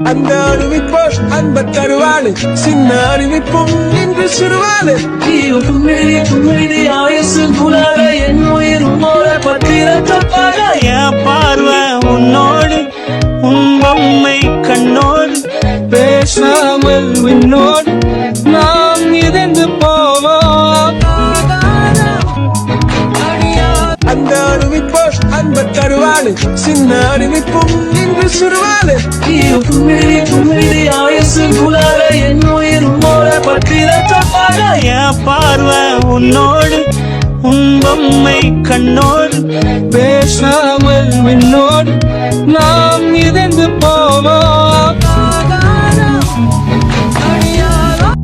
அந்த அறிவிப்போர் அன்ப தருவாளு சின்ன அறிவிப்பும் இன்று சிறுவாளு ஆயுசு குலாக என் உயிர் உன்னோட பத்திரத்தப்பாக என் பார்வை உன்னோடு உன் பொம்மை கண்ணோடு பேசாமல் விண்ணோடு நாம் இறந்து போவோம். அந்த அறிவிப்போர் அன்ப தருவாளு சின்ன அறிவிப்பும் இன்று சிறுவாளு ஆயுசு குலாக என் உயிர் உன்னோட பத்திரத்தப்பாக என் பார்வை உன்னோடு உன் பொம்மை கண்ணோடு பேசாமல் விண்ணோடு நாம் இறந்து போவோம்.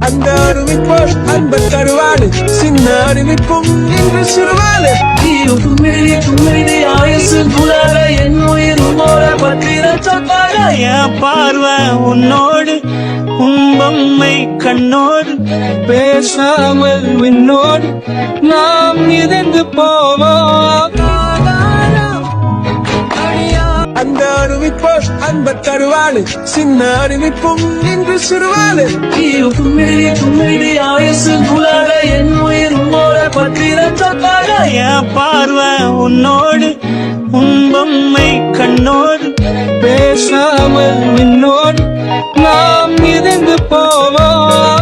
அந்த அறிவிப்போர் அன்ப தருவாளு சின்ன அறிவிப்பும் இன்று சிறுவாளு ஆயுசு குலாக என் உயிர் உன்னோட பத்திரத்தப்பாக என் பார்வை உன்னோடு உன் பொம்மை கண்ணோடு பேசாமல் விண்ணோடு நாம் இறந்து போவோம். அந்த அறிவிப்போர் அன்ப தருவாளு சின்ன அறிவிப்பும் இன்று சிறுவாளு ஆயுசு குலாக என் உயிர் உன்னோட பத்திரத்தப்பாக என் பார்வை உன்னோடு உன் பொம்மை கண்ணோடு பேசாமல் விண்ணோடு நாம் இறந்து போவோம்.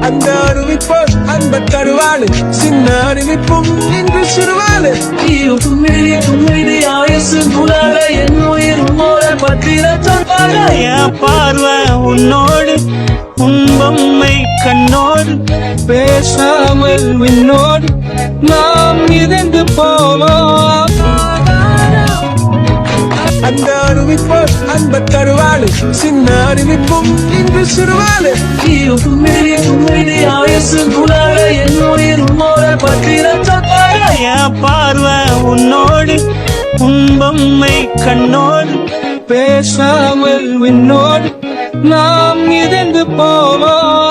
அந்த அறிவிப்போர் அன்ப தருவாளு சின்ன அறிவிப்பும் இன்று சிறுவாளு ஆயுசு குலாக என் உயிர் உன்னோட பத்திரத்தப்பாக என் பார்வை உன்னோடு உன் பொம்மை கண்ணோடு பேசாமல் விண்ணோடு நாம் இறந்து போவோம். அந்த அறிவிப்போர் அன்ப தருவாளு சின்ன அறிவிப்பும் இன்று சிறுவாளு ஆயுசு குலாக என் உயிர் உன்னோட பத்திரத்தப்பாக என் பார்வை உன்னோடு உன் பொம்மை கண்ணோடு பேசாமல் விண்ணோடு நாம் இறந்து போவோம்.